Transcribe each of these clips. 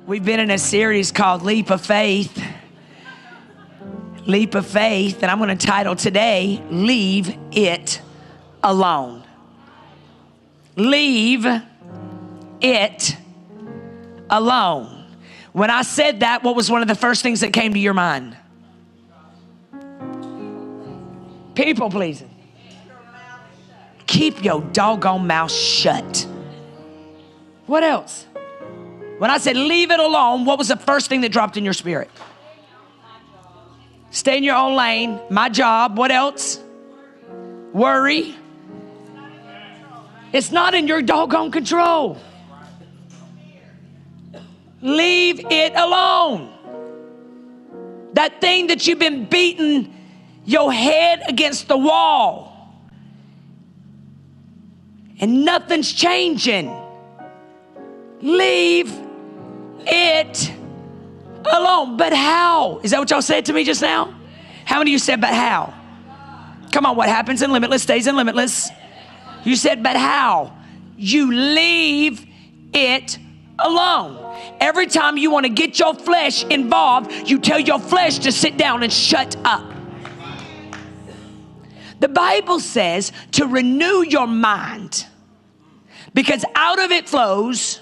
We've been in a series called Leap of Faith. Leap of Faith, and I'm going to title today, Leave It Alone. Leave it alone. When I said that, what was one of the first things that came to your mind? People pleasing. Keep your doggone mouth shut. What else? When I said leave it alone, what was the first thing that dropped in your spirit? Stay in your own lane. My job. What else? Worry. It's not in your doggone control. Leave it alone. That thing that you've been beating your head against the wall and nothing's changing. Leave it alone. But how? Is that what y'all said to me just now? How many of you said, but how? Come on, what happens in Limitless stays in Limitless. You said, but how? You leave it alone. Every time you want to get your flesh involved, you tell your flesh to sit down and shut up. The Bible says to renew your mind, because out of it flows.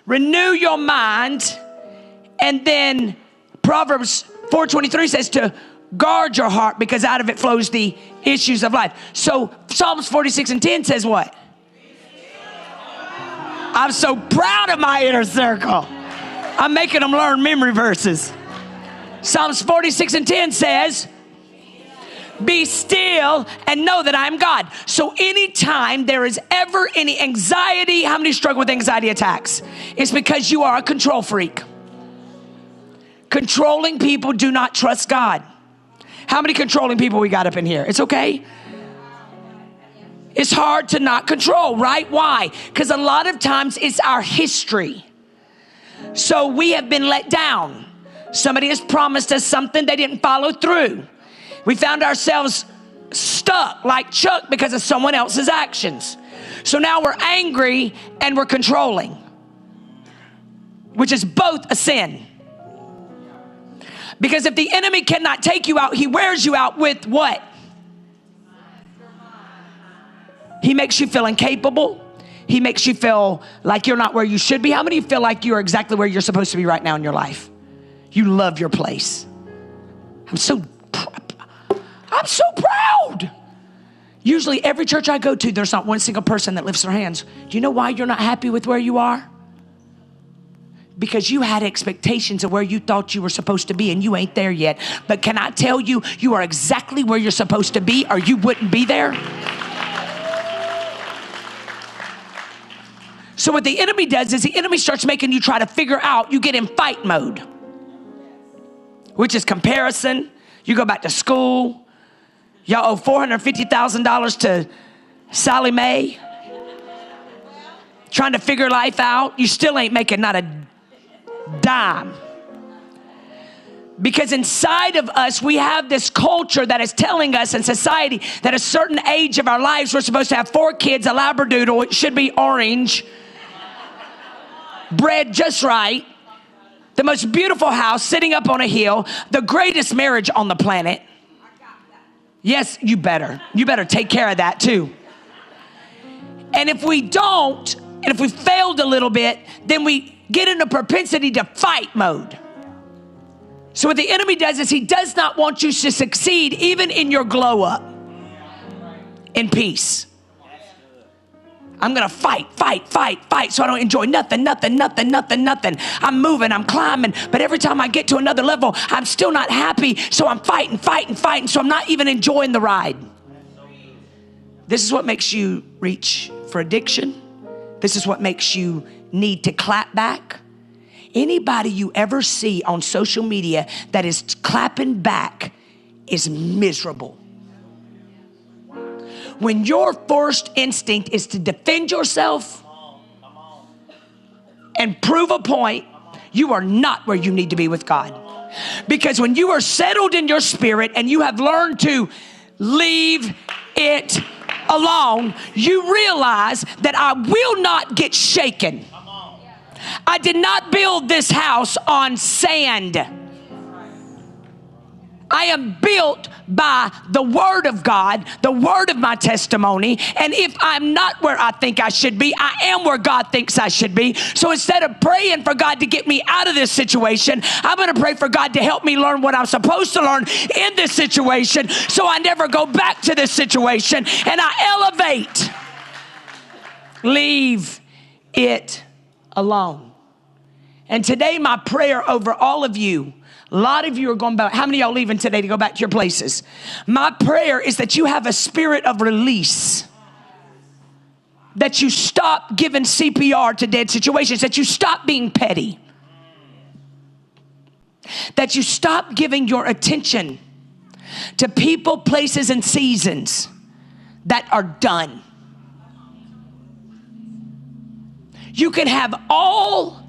Renew your mind. And then Proverbs 4:23 says to guard your heart, because out of it flows the issues of life. So Psalms 46:10 says what? I'm so proud of my inner circle. I'm making them learn memory verses. Psalms 46:10 says, be still and know that I am God. So anytime there is ever any anxiety, how many struggle with anxiety attacks? It's because you are a control freak. Controlling people do not trust God. How many controlling people we got up in here? It's okay. It's hard to not control, right? Why? Because a lot of times it's our history. So we have been let down. Somebody has promised us something, they didn't follow through. We found ourselves stuck like Chuck because of someone else's actions. So now we're angry and we're controlling, which is both a sin. Because if the enemy cannot take you out, he wears you out with what? He makes you feel incapable. He makes you feel like you're not where you should be. How many of you feel like you're exactly where you're supposed to be right now in your life? You love your place. I'm so proud. Usually every church I go to, there's not one single person that lifts their hands. Do you know why you're not happy with where you are? Because you had expectations of where you thought you were supposed to be and you ain't there yet. But can I tell you, you are exactly where you're supposed to be or you wouldn't be there. So what the enemy does is the enemy starts making you try to figure out, you get in fight mode, which is comparison. You go back to school. Y'all owe $450,000 to Sally Mae. Trying to figure life out. You still ain't making not a dime. Because inside of us, we have this culture that is telling us in society that at a certain age of our lives, we're supposed to have 4 kids, a labradoodle, it should be orange, bred just right, the most beautiful house sitting up on a hill, the greatest marriage on the planet. Yes, you better take care of that too. And if we don't, and if we failed a little bit, then we get in a propensity to fight mode. So what the enemy does is he does not want you to succeed even in your glow up in peace. I'm going to fight. So I don't enjoy nothing. I'm moving, I'm climbing. But every time I get to another level, I'm still not happy. So I'm fighting. So I'm not even enjoying the ride. This is what makes you reach for addiction. This is what makes you need to clap back. Anybody you ever see on social media that is clapping back is miserable. When your first instinct is to defend yourself and prove a point, you are not where you need to be with God. Because when you are settled in your spirit and you have learned to leave it alone, you realize that I will not get shaken. I did not build this house on sand. I am built by the word of God, the word of my testimony. And if I'm not where I think I should be, I am where God thinks I should be. So instead of praying for God to get me out of this situation, I'm going to pray for God to help me learn what I'm supposed to learn in this situation, so I never go back to this situation, and I elevate. Leave it alone. And today, my prayer over all of you, a lot of you are going back. How many of y'all leaving today to go back to your places? My prayer is that you have a spirit of release. That you stop giving CPR to dead situations. That you stop being petty. That you stop giving your attention to people, places, and seasons that are done. You can have all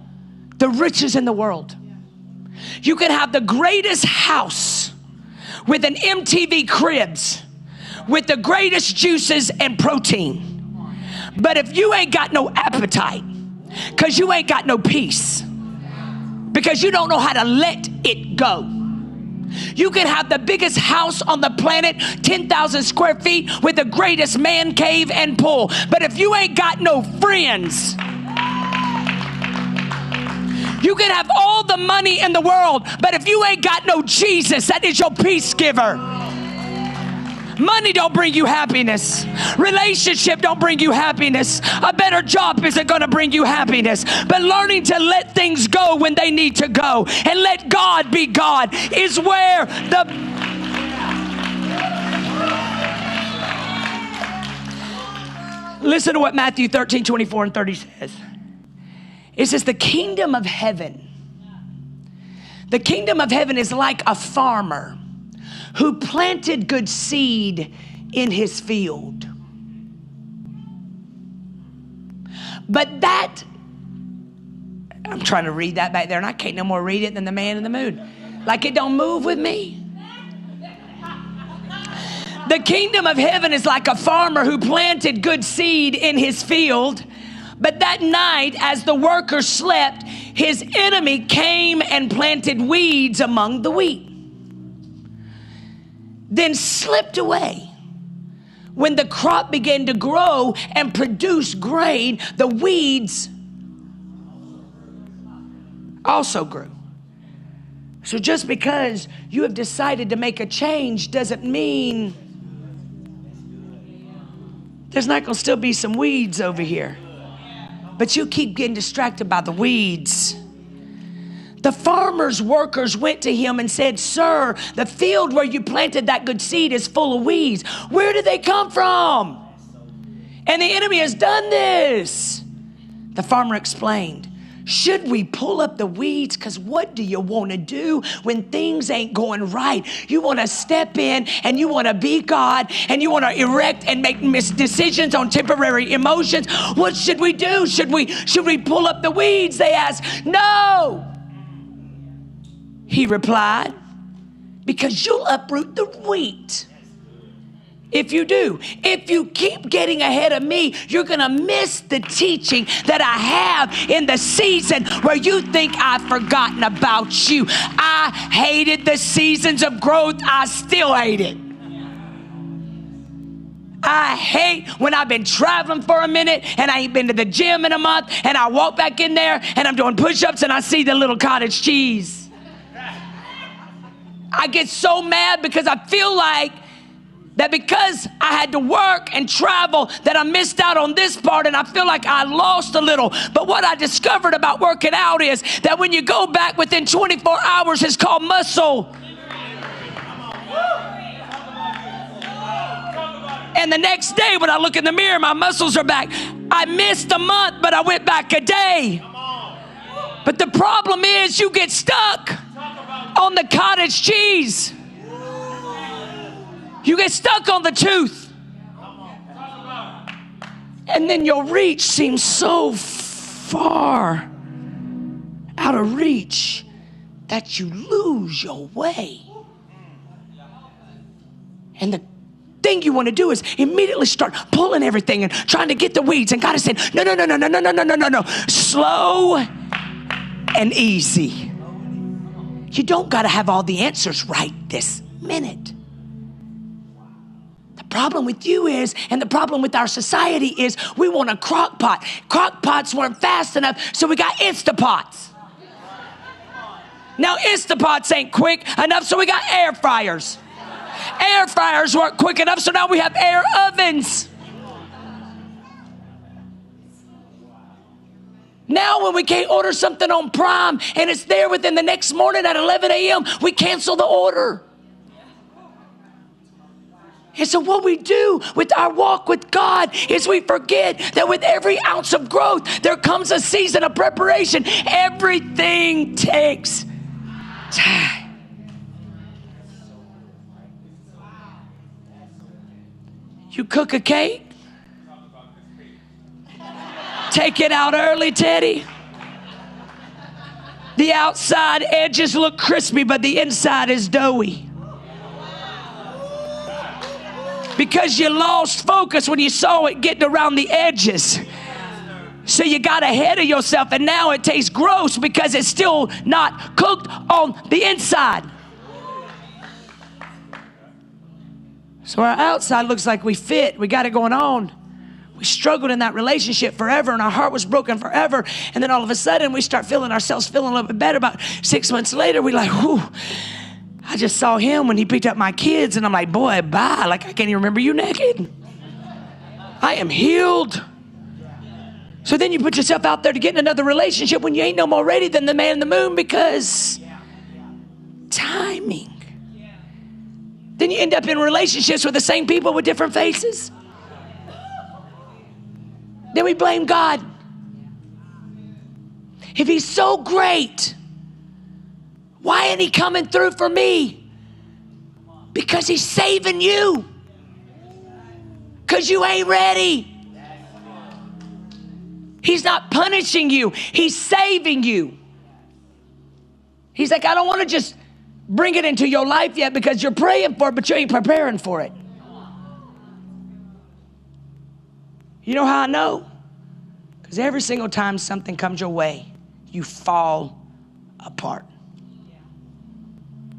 the riches in the world. You can have the greatest house with an MTV Cribs, with the greatest juices and protein. But if you ain't got no appetite, because you ain't got no peace, because you don't know how to let it go. You can have the biggest house on the planet, 10,000 square feet, with the greatest man cave and pool. But if you ain't got no friends, you can have all the money in the world, but if you ain't got no Jesus, that is your peace giver. Money don't bring you happiness. Relationship don't bring you happiness. A better job isn't going to bring you happiness. But learning to let things go when they need to go and let God be God is where the... Listen to what Matthew 13, 24 and 30 says. It says the kingdom of heaven is like a farmer who planted good seed in his field. But that, I'm trying to read that back there and I can't no more read it than the man in the moon. Like it don't move with me. The kingdom of heaven is like a farmer who planted good seed in his field. But that night, as the workers slept, his enemy came and planted weeds among the wheat. Then slipped away. When the crop began to grow and produce grain, the weeds also grew. So just because you have decided to make a change doesn't mean there's not going to still be some weeds over here. But you keep getting distracted by the weeds. The farmer's workers went to him and said, "Sir, the field where you planted that good seed is full of weeds. Where did they come from? And the enemy has done this." The farmer explained, "Should we pull up the weeds? Because what do you want to do when things ain't going right? You want to step in and you want to be God and you want to erect and make decisions on temporary emotions. What should we do? Should we pull up the weeds?" They asked. "No," he replied, "because you'll uproot the wheat. If you do, if you keep getting ahead of me, you're going to miss the teaching that I have in the season where you think I've forgotten about you." I hated the seasons of growth. I still hate it. I hate when I've been traveling for a minute and I ain't been to the gym in a month and I walk back in there and I'm doing push-ups and I see the little cottage cheese. I get so mad because I feel like that because I had to work and travel that I missed out on this part and I feel like I lost a little. But what I discovered about working out is that when you go back within 24 hours, it's called muscle. And the next day when I look in the mirror, my muscles are back. I missed a month, but I went back a day. But the problem is you get stuck on the cottage cheese. You get stuck on the tooth. And then your reach seems so far out of reach that you lose your way. And the thing you want to do is immediately start pulling everything and trying to get the weeds. And God is saying, no. Slow and easy. You don't got to have all the answers right this minute. The problem with you is, and the problem with our society is, we want a crock pot. Crock pots weren't fast enough, so we got Instapots. Now Instapots ain't quick enough, so we got air fryers. Air fryers weren't quick enough, so now we have air ovens. Now when we can't order something on Prime and it's there within the next morning at 11 a.m., we cancel the order. And so what we do with our walk with God is we forget that with every ounce of growth, there comes a season of preparation. Everything takes time. You cook a cake, take it out early, Teddy. The outside edges look crispy, but the inside is doughy. Because you lost focus when you saw it getting around the edges. So you got ahead of yourself, and now it tastes gross because it's still not cooked on the inside. So our outside looks like we fit. We got it going on. We struggled in that relationship forever, and our heart was broken forever. And then all of a sudden, we start feeling ourselves feeling a little bit better. About 6 months later, we're like, whew, I just saw him when he picked up my kids, and I'm like, boy, bye. Like, I can't even remember you naked. I am healed. So then you put yourself out there to get in another relationship when you ain't no more ready than the man in the moon because timing. Then you end up in relationships with the same people with different faces. Then we blame God. If he's so great, why ain't he coming through for me? Because he's saving you. Because you ain't ready. He's not punishing you. He's saving you. He's like, I don't want to just bring it into your life yet because you're praying for it, but you ain't preparing for it. You know how I know? Because every single time something comes your way, you fall apart.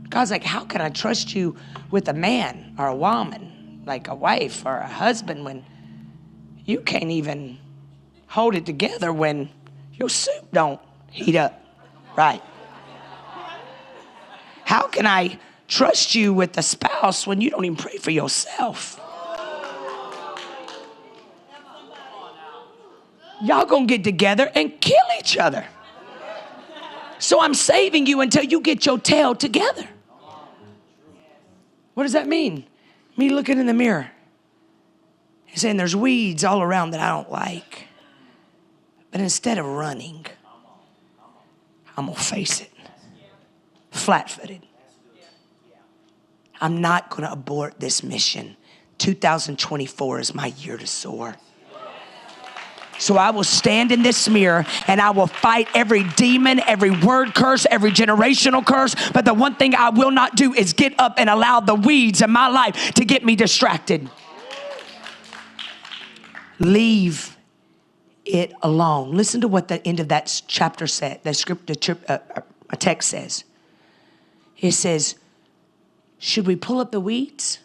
God's like, how can I trust you with a man or a woman, like a wife or a husband, when you can't even hold it together when your soup don't heat up right? How can I trust you with a spouse when you don't even pray for yourself? Y'all gonna get together and kill each other. So I'm saving you until you get your tail together. What does that mean? Me looking in the mirror and saying there's weeds all around that I don't like. But instead of running, I'm gonna face it. Flat-footed. I'm not gonna abort this mission. 2024 is my year to soar. So I will stand in this mirror and I will fight every demon, every word curse, every generational curse. But the one thing I will not do is get up and allow the weeds in my life to get me distracted. Leave it alone. Listen to what the end of that chapter said, a text says. It says, should we pull up the weeds?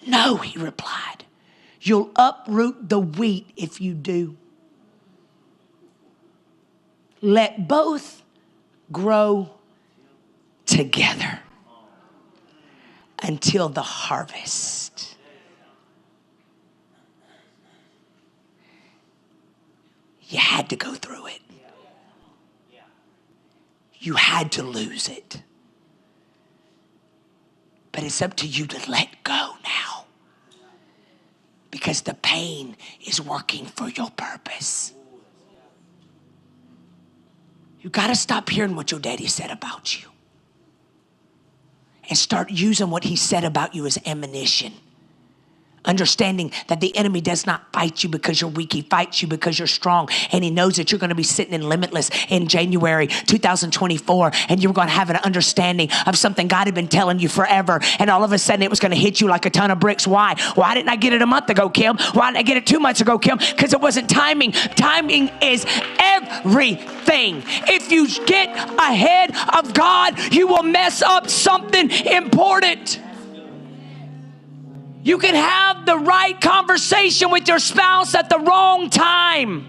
No, he replied. You'll uproot the wheat if you do. Let both grow together until the harvest. You had to go through it. You had to lose it. But it's up to you to let go now. Because the pain is working for your purpose. You got to stop hearing what your daddy said about you. And start using what he said about you as ammunition Understanding that the enemy does not fight you because you're weak. He fights you because you're strong. And he knows that you're going to be sitting in Limitless in January 2024. And you're going to have an understanding of something God had been telling you forever. And all of a sudden it was going to hit you like a ton of bricks. Why? Why didn't I get it a month ago, Kim? Why didn't I get it 2 months ago, Kim? Because it wasn't timing. Timing is everything. If you get ahead of God, you will mess up something important. You can have the right conversation with your spouse at the wrong time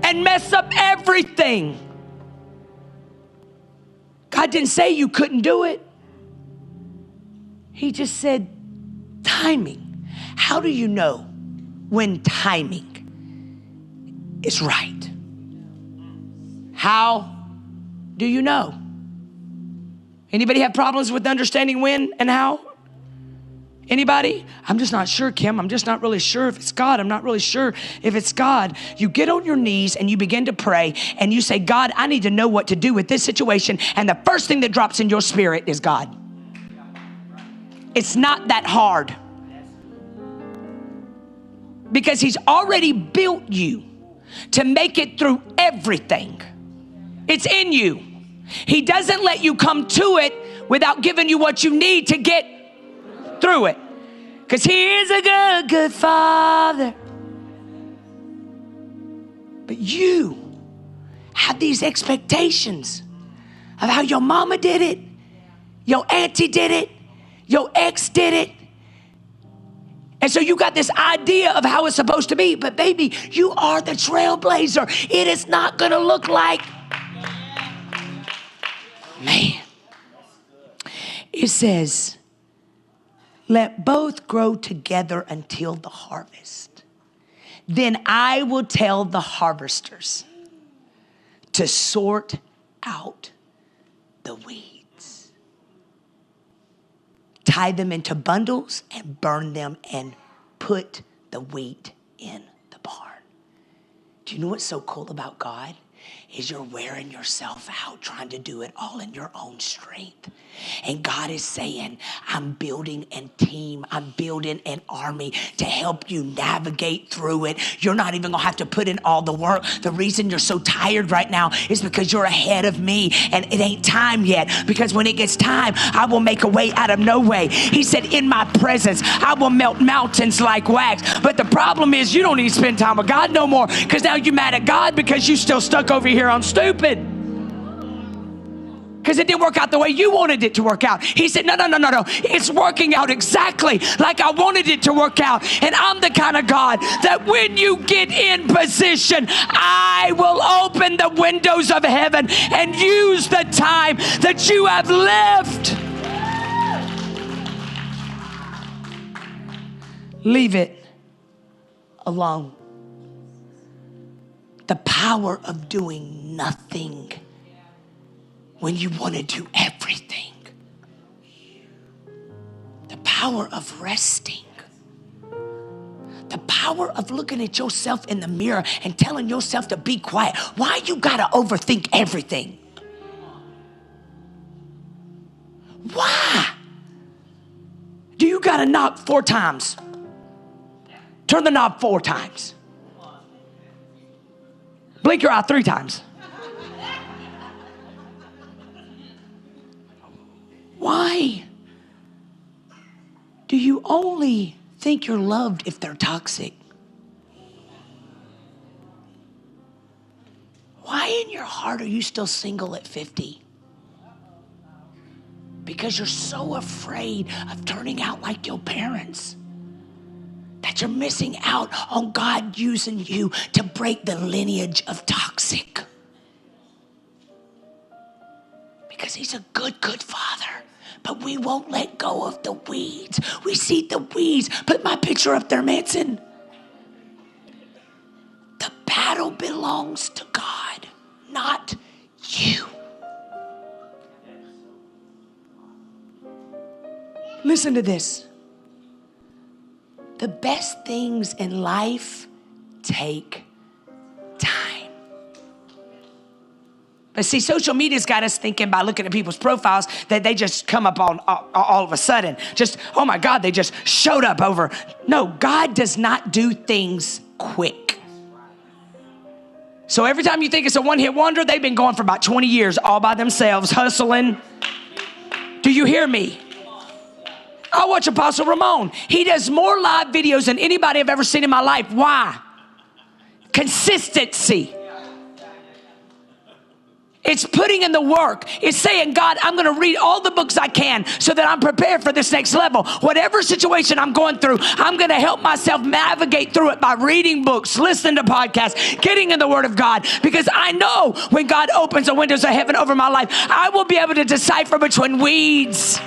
and mess up everything. God didn't say you couldn't do it. He just said timing. How do you know when timing is right? How do you know? Anybody have problems with understanding when and how? Anybody? I'm just not sure, Kim. I'm just not really sure if it's God. I'm not really sure if it's God. You get on your knees and you begin to pray and you say, God, I need to know what to do with this situation. And the first thing that drops in your spirit is God. It's not that hard. Because he's already built you to make it through everything. It's in you. He doesn't let you come to it without giving you what you need to get through it. Because he is a good, good father. But you have these expectations of how your mama did it, your auntie did it, your ex did it. And so you got this idea of how it's supposed to be. But baby, you are the trailblazer. It is not going to look like, man. It says, let both grow together until the harvest. Then I will tell the harvesters to sort out the weeds. Tie them into bundles and burn them and put the wheat in the barn. Do you know what's so cool about God? Is you're wearing yourself out trying to do it all in your own strength. And God is saying, I'm building a team. I'm building an army to help you navigate through it. You're not even going to have to put in all the work. The reason you're so tired right now is because you're ahead of me and it ain't time yet. Because when it gets time, I will make a way out of no way. He said, in my presence, I will melt mountains like wax. But the problem is you don't need to spend time with God no more because now you're mad at God because you still stuck over here on stupid. Because it didn't work out the way you wanted it to work out. He said, no. It's working out exactly like I wanted it to work out. And I'm the kind of God that when you get in position, I will open the windows of heaven and use the time that you have left. Leave it alone. The power of doing nothing when you want to do everything. The power of resting. The power of looking at yourself in the mirror and telling yourself to be quiet. Why you gotta overthink everything? Why? Do you gotta knock 4 times? Turn the knob 4 times. Blink your eye 3 times. Why do you only think you're loved if they're toxic? Why in your heart are you still single at 50? Because you're so afraid of turning out like your parents that you're missing out on God using you to break the lineage of toxic. Because he's a good, good father. But we won't let go of the weeds. We see the weeds. Put my picture up there, Manson. The battle belongs to God, not you. Listen to this. The best things in life take time. But see, social media's got us thinking by looking at people's profiles that they just come up on all of a sudden. Just, oh my God, they just showed up over. No, God does not do things quick. So every time you think it's a one-hit wonder, they've been going for about 20 years all by themselves, hustling. Do you hear me? I watch Apostle Ramon. He does more live videos than anybody I've ever seen in my life. Why? Consistency. It's putting in the work. It's saying, God, I'm going to read all the books I can so that I'm prepared for this next level. Whatever situation I'm going through, I'm going to help myself navigate through it by reading books, listening to podcasts, getting in the Word of God. Because I know when God opens the windows of heaven over my life, I will be able to decipher between weeds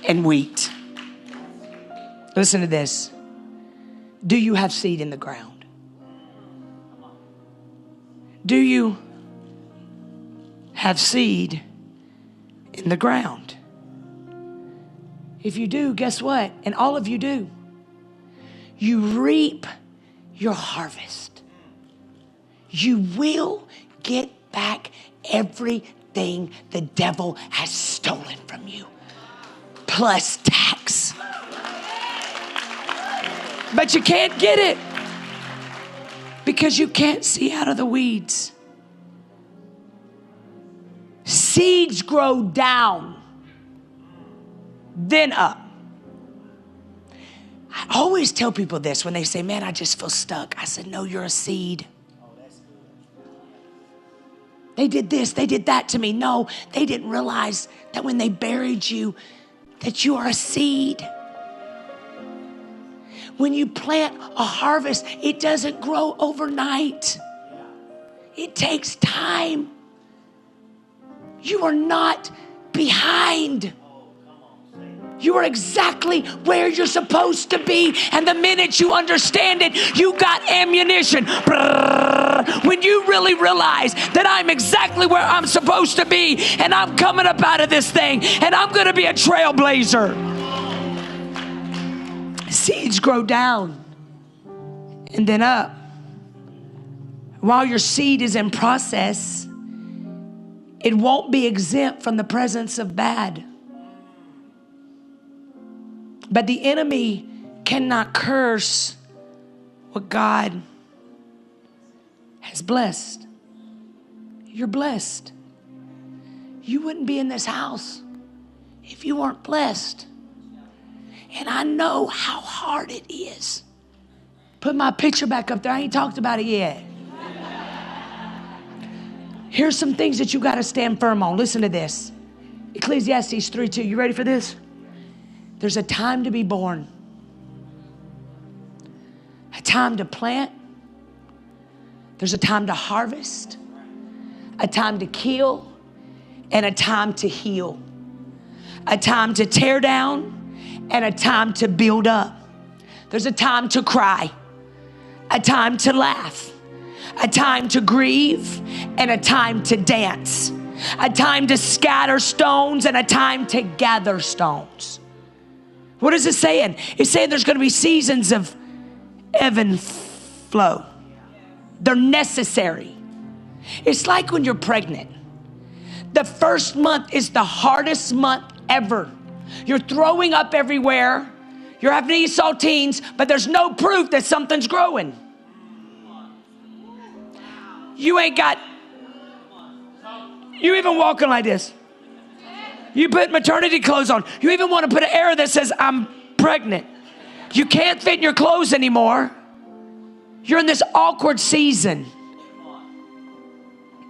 and wheat. Listen to this. Do you have seed in the ground? Do you have seed in the ground? If you do, guess what? And all of you do. You reap your harvest. You will get back everything the devil has stolen from you, plus tax. But you can't get it because you can't see out of the weeds. Seeds grow down, then up. I always tell people this when they say, man, I just feel stuck. I said, no, you're a seed. They did this, they did that to me. No, they didn't realize that when they buried you, that you are a seed. When you plant a harvest, it doesn't grow overnight. It takes time. You are not behind. You are exactly where you're supposed to be. And the minute you understand it, you got ammunition. When you really realize that I'm exactly where I'm supposed to be and I'm coming up out of this thing and I'm going to be a trailblazer. Seeds grow down and then up. While your seed is in process, it won't be exempt from the presence of bad. But the enemy cannot curse what God has blessed. You're blessed. You wouldn't be in this house if you weren't blessed. And I know how hard it is. Put my picture back up there. I ain't talked about it yet. Here's some things that you got to stand firm on. Listen to this. Ecclesiastes 3:2. You ready for this? There's a time to be born, a time to plant. There's a time to harvest, a time to kill, and a time to heal, a time to tear down, and a time to build up. There's a time to cry, a time to laugh, a time to grieve, and a time to dance, a time to scatter stones, and a time to gather stones. What is it saying? It's saying there's going to be seasons of ebb and flow. They're necessary. It's like when you're pregnant. The first month is the hardest month ever. You're throwing up everywhere. You're having to eat saltines, but there's no proof that something's growing. You even walking like this. You put maternity clothes on. You even want to put an arrow that says, I'm pregnant. You can't fit in your clothes anymore. You're in this awkward season.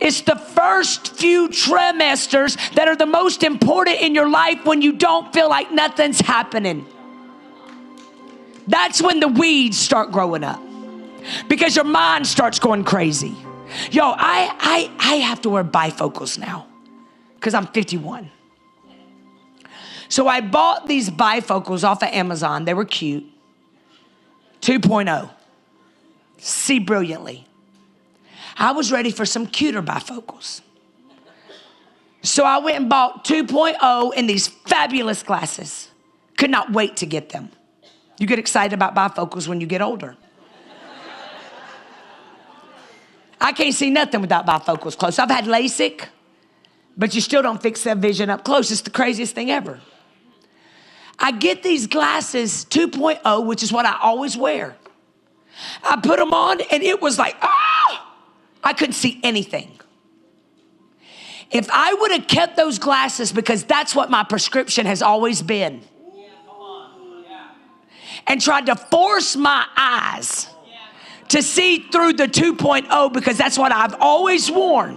It's the first few trimesters that are the most important in your life when you don't feel like nothing's happening. That's when the weeds start growing up because your mind starts going crazy. Yo, I have to wear bifocals now because I'm 51. So I bought these bifocals off of Amazon. They were cute. 2.0. See brilliantly. I was ready for some cuter bifocals. So I went and bought 2.0 in these fabulous glasses. Could not wait to get them. You get excited about bifocals when you get older. I can't see nothing without bifocals close. I've had LASIK, but you still don't fix that vision up close. It's the craziest thing ever. I get these glasses 2.0, which is what I always wear. I put them on and it was like, I couldn't see anything. If I would have kept those glasses, because that's what my prescription has always been, and tried to force my eyes to see through the 2.0, because that's what I've always worn,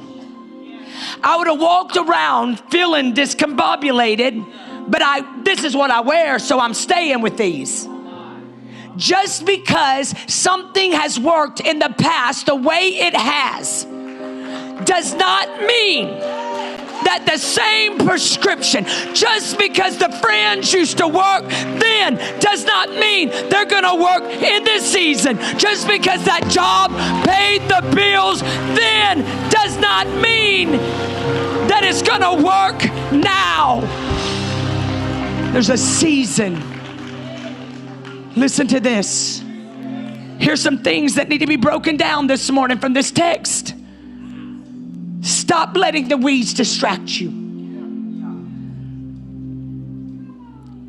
I would have walked around feeling discombobulated, but this is what I wear, so I'm staying with these. Just because something has worked in the past the way it has does not mean that the same prescription, just because the friends used to work then, does not mean they're gonna work in this season. Just because that job paid the bills then does not mean that it's gonna work now. There's a season. Listen to this. Here's some things that need to be broken down this morning from this text. Stop letting the weeds distract you.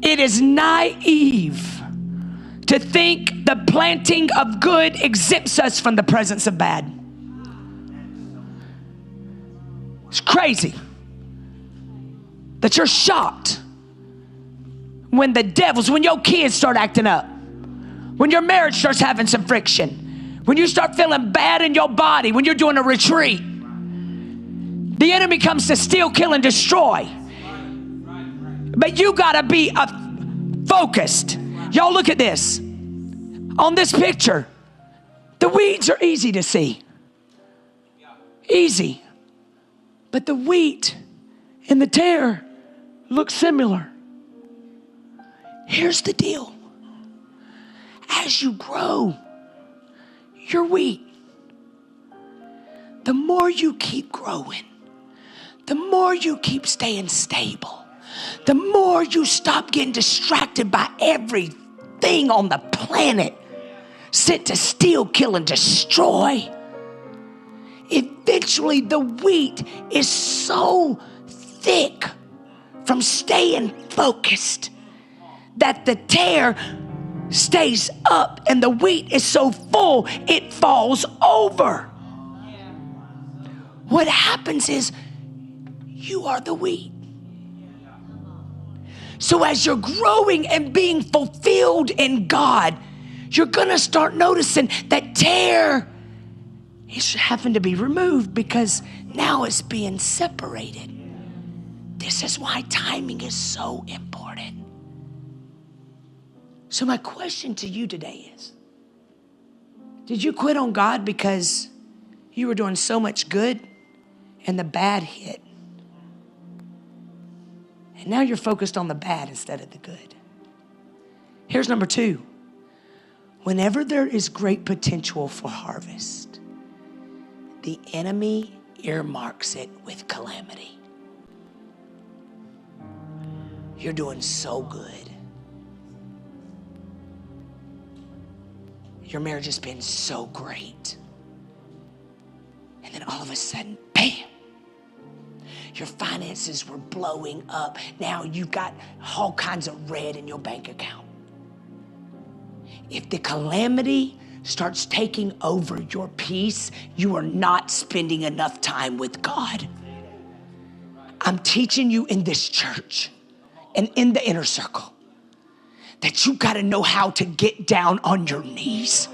It is naive to think the planting of good exempts us from the presence of bad. It's crazy that you're shocked when your kids start acting up, when your marriage starts having some friction, when you start feeling bad in your body, when you're doing a retreat. The enemy comes to steal, kill, and destroy. But you gotta be focused. Y'all look at this. On this picture, the weeds are easy to see. Easy. But the wheat and the tare look similar. Here's the deal. As you grow your wheat, the more you keep growing, the more you keep staying stable, the more you stop getting distracted by everything on the planet sent to steal, kill, and destroy. Eventually, the wheat is so thick from staying focused that the tare stays up, and the wheat is so full it falls over. What happens is you are the wheat. So as you're growing and being fulfilled in God, you're gonna start noticing that tare is having to be removed because now it's being separated. This is why timing is so important. So my question to you today is, did you quit on God because you were doing so much good and the bad hit? And now you're focused on the bad instead of the good. Here's number 2. Whenever there is great potential for harvest, the enemy earmarks it with calamity. You're doing so good. Your marriage has been so great. And then all of a sudden, bam, your finances were blowing up. Now you've got all kinds of red in your bank account. If the calamity starts taking over your peace, you are not spending enough time with God. I'm teaching you in this church and in the inner circle that you got to know how to get down on your knees.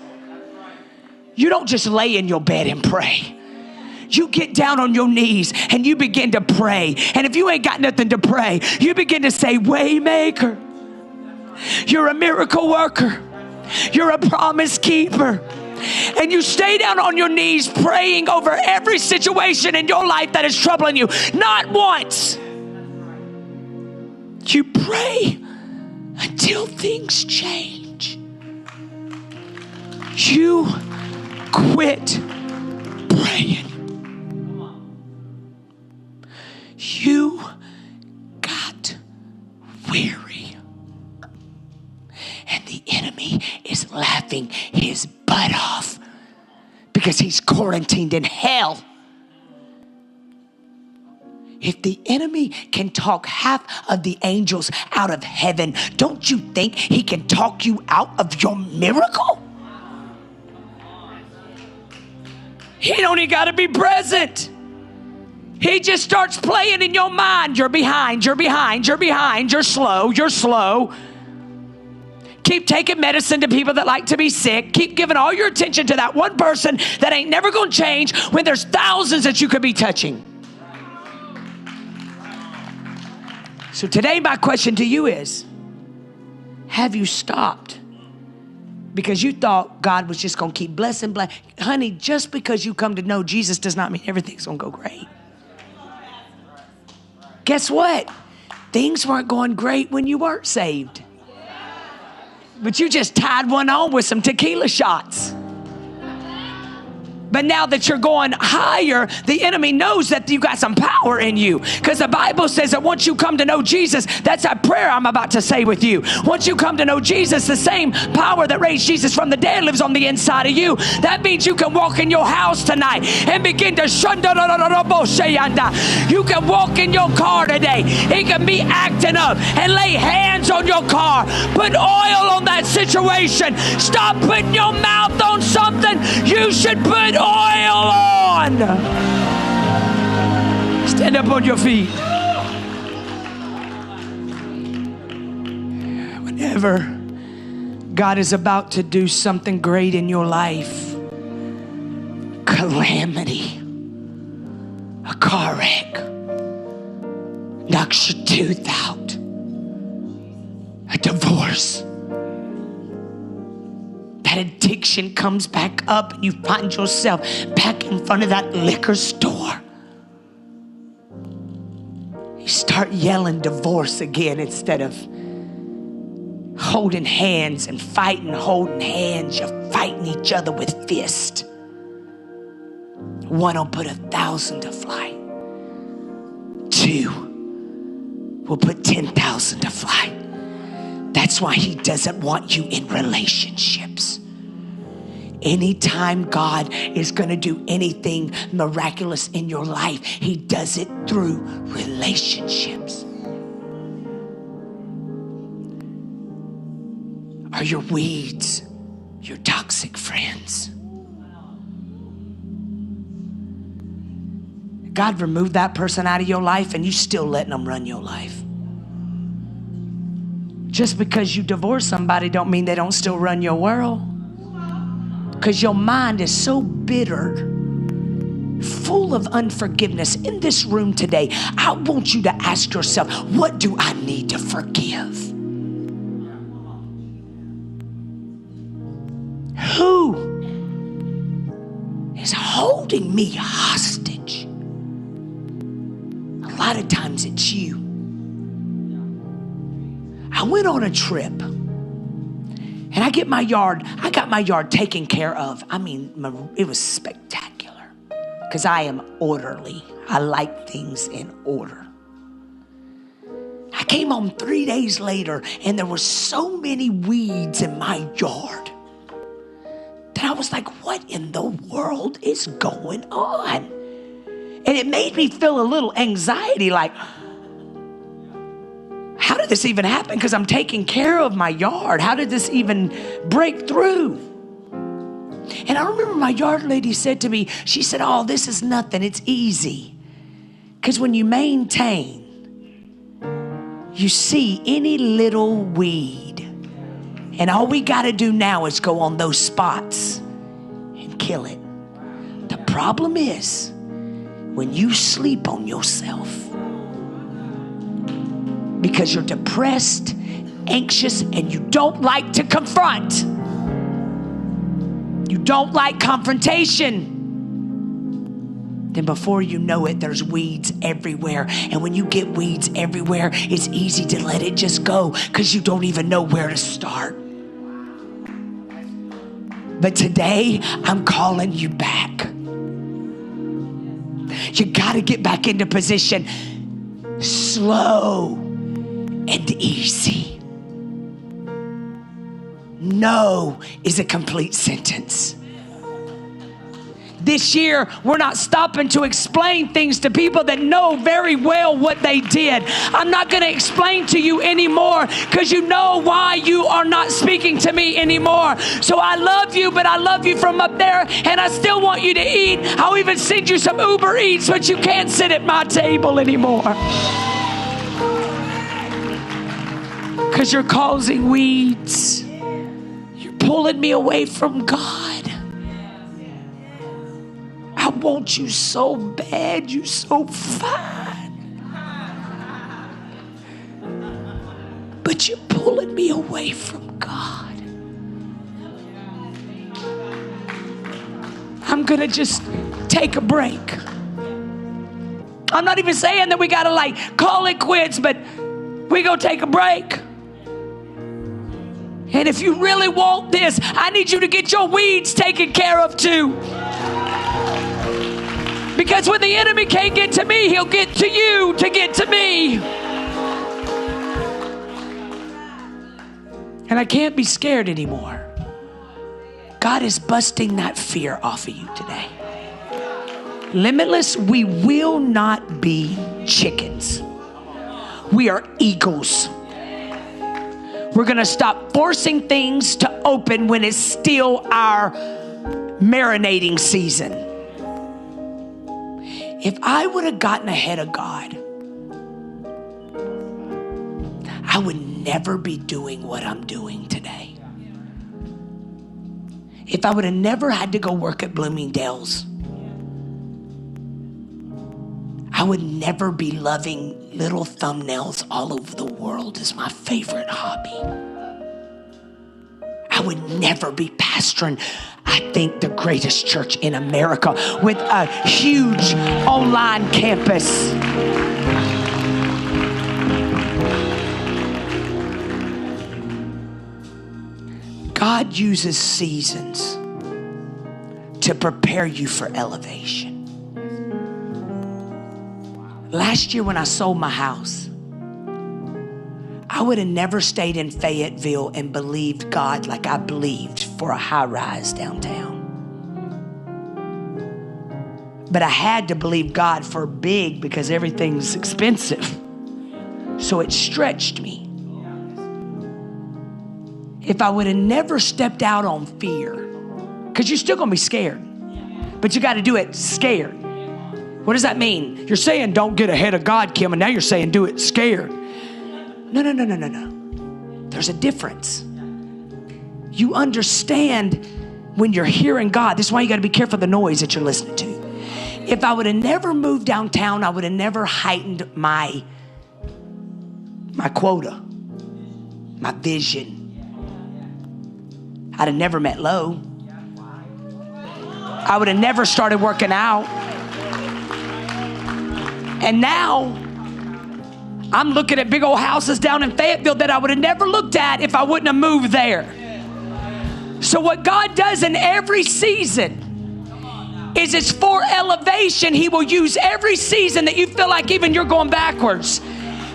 You don't just lay in your bed and pray. You get down on your knees and you begin to pray. And if you ain't got nothing to pray, you begin to say, Waymaker, you're a miracle worker. You're a promise keeper. And you stay down on your knees praying over every situation in your life that is troubling you. Not once. You pray until things change. You quit praying. You got weary. And the enemy is laughing his butt off because he's quarantined in hell. If the enemy can talk half of the angels out of heaven, don't you think he can talk you out of your miracle? He don't even got to be present. He just starts playing in your mind. You're behind, you're behind, you're behind, you're slow, you're slow. Keep taking medicine to people that like to be sick. Keep giving all your attention to that one person that ain't never going to change when there's thousands that you could be touching. So today my question to you is, have you stopped? Because you thought God was just going to keep blessing. Honey, just because you come to know Jesus does not mean everything's going to go great. Guess what? Things weren't going great when you weren't saved. But you just tied one on with some tequila shots. But now that you're going higher, the enemy knows that you got some power in you. Because the Bible says that once you come to know Jesus, that's a prayer I'm about to say with you. Once you come to know Jesus, the same power that raised Jesus from the dead lives on the inside of you. That means you can walk in your house tonight and begin to you can walk in your car today. It can be acting up and lay hands on your car. Put oil on that situation. Stop putting your mouth on something you should put oil on. Stand up on your feet. Whenever God is about to do something great in your life, calamity, a car wreck, knocks your tooth out, a divorce, that addiction comes back up and you find yourself back in front of that liquor store. You start yelling divorce again instead of holding hands and fighting, holding hands. You're fighting each other with fists. One will put 1,000 to flight. Two will put 10,000 to flight. That's why he doesn't want you in relationships. Anytime God is going to do anything miraculous in your life, he does it through relationships. Are your weeds your toxic friends? God removed that person out of your life and you still letting them run your life. Just because you divorce somebody don't mean they don't still run your world. Because your mind is so bitter, full of unforgiveness. In this room today, I want you to ask yourself, what do I need to forgive? Who is holding me hostage? A lot of times it's you. I went on a trip and I got my yard taken care of. I mean, it was spectacular because I am orderly. I like things in order. I came home 3 days later and there were so many weeds in my yard that I was like, what in the world is going on? And it made me feel a little anxiety, like, how did this even happen? Because I'm taking care of my yard. How did this even break through? And I remember my yard lady said to me, she said, oh, this is nothing. It's easy. Because when you maintain, you see any little weed. And all we got to do now is go on those spots and kill it. The problem is when you sleep on yourself, because you're depressed, anxious, and you don't like to confront. You don't like confrontation. Then before you know it, there's weeds everywhere. And when you get weeds everywhere, it's easy to let it just go because you don't even know where to start. But today, I'm calling you back. You got to get back into position. Slow and easy. No is a complete sentence. This year, we're not stopping to explain things to people that know very well what they did. I'm not going to explain to you anymore because you know why you are not speaking to me anymore. So I love you, but I love you from up there, and I still want you to eat. I'll even send you some Uber Eats, but you can't sit at my table anymore because you're causing weeds. You're pulling me away from God. I want you so bad. You're so fine. But you're pulling me away from God. I'm going to just take a break. I'm not even saying that we got to like call it quits, but we go take a break. And if you really want this, I need you to get your weeds taken care of too. Because when the enemy can't get to me, he'll get to you to get to me. And I can't be scared anymore. God is busting that fear off of you today. Limitless, we will not be chickens. We are eagles. We're going to stop forcing things to open when it's still our marinating season. If I would have gotten ahead of God, I would never be doing what I'm doing today. If I would have never had to go work at Bloomingdale's, I would never be loving little thumbnails all over the world as my favorite hobby. I would never be pastoring, I think, the greatest church in America with a huge online campus. God uses seasons to prepare you for elevation. Last year when I sold my house, I would have never stayed in Fayetteville and believed God like I believed for a high-rise downtown. But I had to believe God for big because everything's expensive. So it stretched me. If I would have never stepped out on fear, because you're still going to be scared, but you got to do it scared. What does that mean? You're saying don't get ahead of God, Kim, and now you're saying do it scared. No. There's a difference. You understand when you're hearing God. This is why you got to be careful of the noise that you're listening to. If I would have never moved downtown, I would have never heightened my quota, my vision. I'd have never met Lo. I would have never started working out. And now I'm looking at big old houses down in Fayetteville that I would have never looked at if I wouldn't have moved there. So what God does in every season is it's for elevation. He will use every season that you feel like even you're going backwards.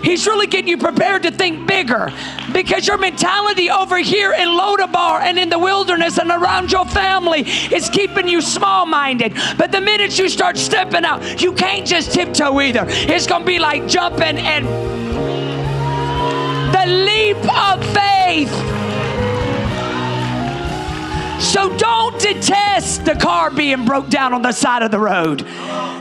He's really getting you prepared to think bigger, because your mentality over here in Lodabar and in the wilderness and around your family is keeping you small-minded. But the minute you start stepping out, you can't just tiptoe either. It's going to be like jumping and the leap of faith. So don't detest the car being broke down on the side of the road.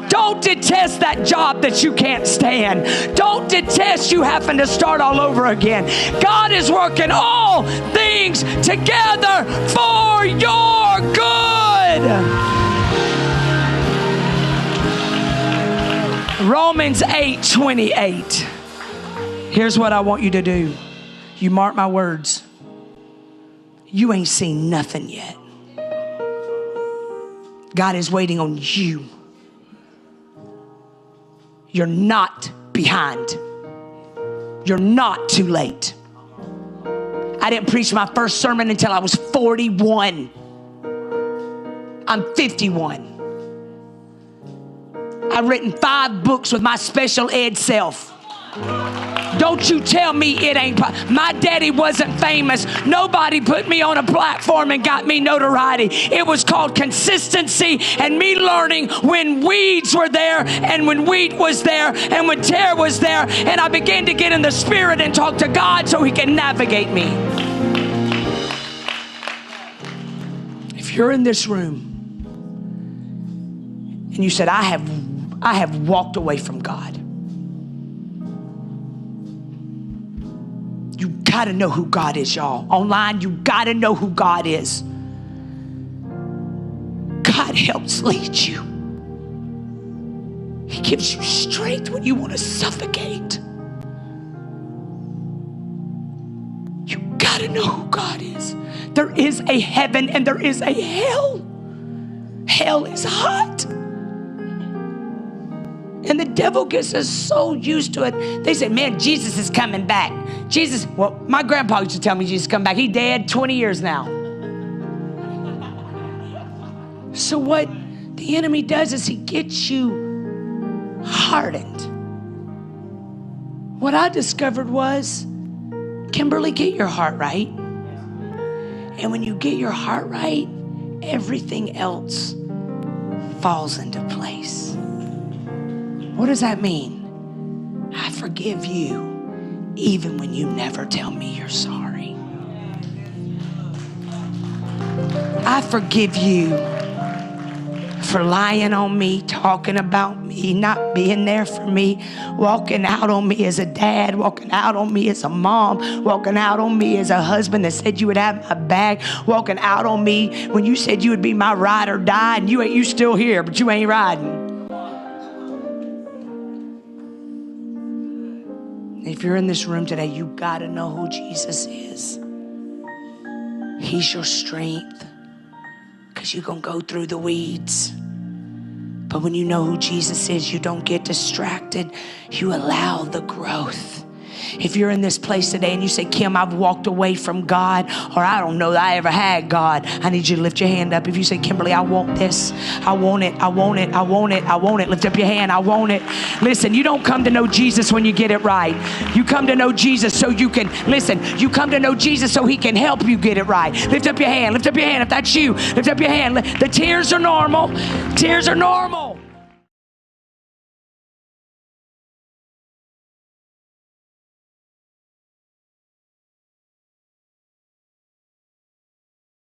Don't detest that job that you can't stand. Don't detest you having to start all over again. God is working all things together for your good. Romans 8:28. Here's what I want you to do. You mark my words. You ain't seen nothing yet. God is waiting on you. You're not behind. You're not too late. I didn't preach my first sermon until I was 41. I'm 51. I've written 5 books with my special ed self. Don't you tell me it ain't. My daddy wasn't famous. Nobody put me on a platform and got me notoriety. It was called consistency and me learning when weeds were there and when wheat was there and when tear was there. And I began to get in the spirit and talk to God so he can navigate me. If you're in this room and you said, I have walked away from God. You gotta know who God is, y'all. Online, you gotta know who God is. God helps lead you. He gives you strength when you want to suffocate. You gotta know who God is. There is a heaven and there is a hell. Hell is hot. And the devil gets us so used to it. They say, man, Jesus is coming back. Jesus, well, my grandpa used to tell me Jesus is coming back. He dead 20 years now. So what the enemy does is he gets you hardened. What I discovered was, Kimberly, get your heart right. And when you get your heart right, everything else falls into place. What does that mean? I forgive you even when you never tell me you're sorry. I forgive you for lying on me, talking about me, not being there for me, walking out on me as a dad, walking out on me as a mom, walking out on me as a husband that said you would have my back, walking out on me when you said you would be my ride or die, and you still here, but you ain't riding. If you're in this room today, you gotta know who Jesus is. He's your strength, because you're gonna go through the weeds. But when you know who Jesus is, you don't get distracted. You allow the growth. If you're in this place today and you say, Kim, I've walked away from God, or I don't know that I ever had God, I need you to lift your hand up. If you say, Kimberly, I want this. I want it. I want it. I want it. I want it. Lift up your hand. I want it. Listen, you don't come to know Jesus when you get it right. You come to know Jesus so you can, listen, you come to know Jesus so he can help you get it right. Lift up your hand. Lift up your hand if that's you. Lift up your hand. The tears are normal. Tears are normal.